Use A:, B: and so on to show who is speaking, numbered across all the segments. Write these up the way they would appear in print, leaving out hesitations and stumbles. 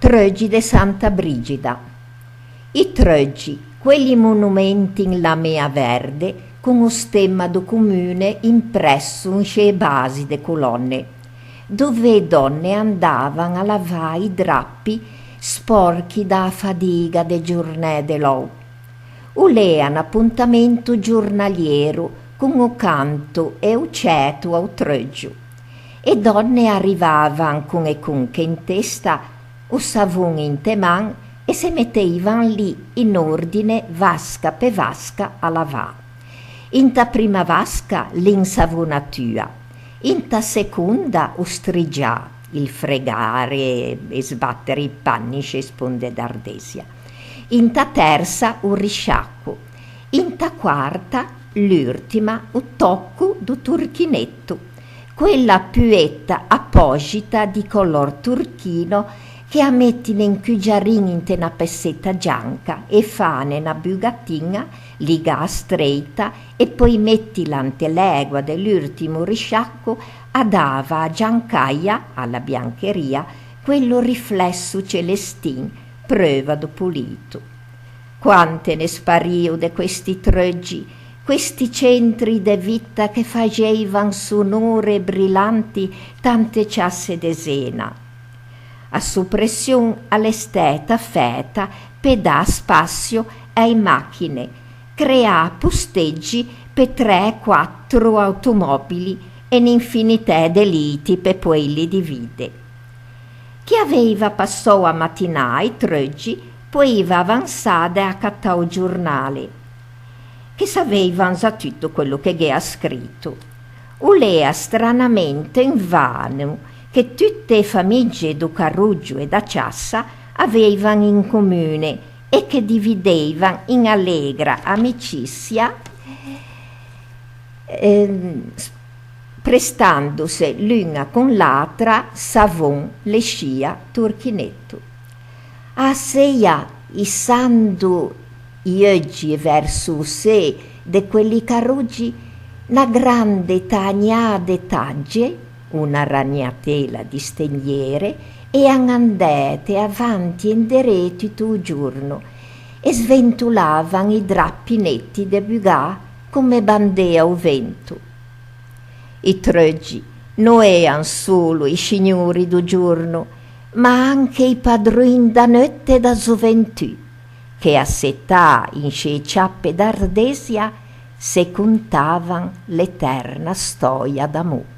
A: trögi de Santa Brigida. I trögi, quegli monumenti in lamea verde con lo stemma do comune impresso in sce basi de colonne, dove le donne andavano a lavare i drappi sporchi da fadiga de giornée de l'ou. Ulea un appuntamento giornaliero con o canto e o ceto ao trögio. E donne arrivavano con e conche in testa, o savone in teman e se mettevano lì in ordine vasca per vasca a lavare. In ta prima vasca l'insavonatura, in ta seconda o strigià, il fregare e sbattere i panni e sponde d'ardesia. In ta terza o risciacco, in ta quarta l'ultima o tocco do turchinetto, quella puetta apposita di color turchino che a mettine in cugiarin in una pessetta gianca e fane una bugattina, liga stretta e poi mettila ante l'egua dell'ultimo risciacco adava a giancaia, alla biancheria, quello riflesso celestin, prova do pulito. Quante ne spario de questi trögi, questi centri de vita che facevan sonore e brillanti tante ciasse de sena. A suppression all'esteta feta per dà spazio ai macchine, crea posteggi per 3-4 automobili e un'infinità di liti per poi li divide. Chi aveva passò a mattinà i trögi poi va avanzare a cattare il giornale, che sapevano già tutto quello che ha scritto. Ulea stranamente in vano che tutte le famiglie do Carruggio e da Ciassa avevano in comune e che dividevano in allegra amicizia prestandosi l'una con l'altra savon, le scia, turchinetto. A seia, issando i oggi verso sé de quelli Carruggi, una grande tagnade tagge, una ragnatela di steniere, e andate avanti e indietro tutto il giorno e sventulavano i drappi netti de bugà come bandea o vento. I trögi non erano solo i signori do giorno, ma anche i padroni da notte e da gioventù, che a setà in sce ciappe d'ardesia se contavan l'eterna storia d'amore.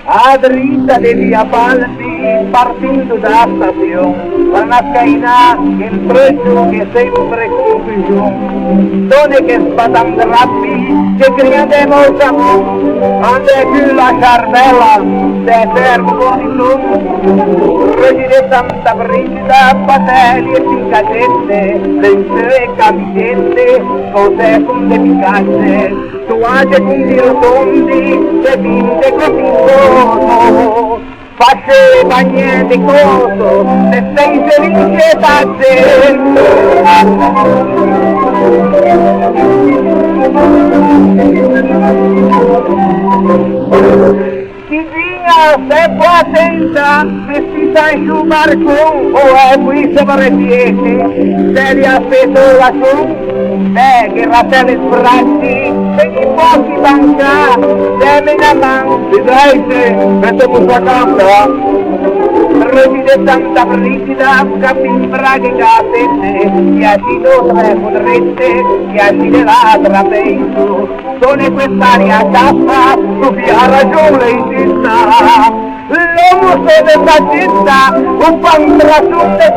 B: A dritta de via Palmi, partendo da stazione, per una scaina in trögio che sempre confusione. Donne che sbatan drappi, che criano molta amore, ande più la cervella, se fermo con il lume. Trögi di Santa Brigida, patelli e piccatette, lenze e camicette, cose con le picacce. Toage con i rotondi, se pinte così coso, fasce e bagne di coso, se sei felice tazze. Se può attenta, vestita in su barcon, o è qui se vorrete, se li aspetto lassù, che ratelle sbratti, se gli pochi banca, se me ne man, vedrai se, metto musa canta. Trögi di Santa Brigida, capimbra che casette, che agito tre podrette, che agite l'altra penso, sono quest'aria cassa, tu ha ragione insista, l'uomo se ne sta città, un pandra su te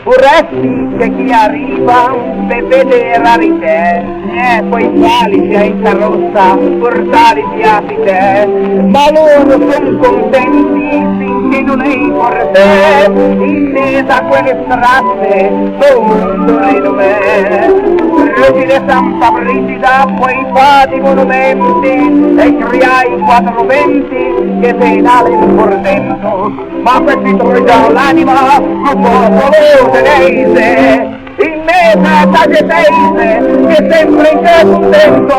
B: Vorresti che chi arriva per vedere rarità e poi sali sia in carrozza portare i piatti te, ma loro son contenti finché non è per te, in mezzo a quelle strade, mondo renomè. Vergine Santa Brigida, quei fati monumenti, e creai 4 venti che penale in portento, ma questi già l'anima, un popolo senese, in mesa tagetese, che sempre in te contento.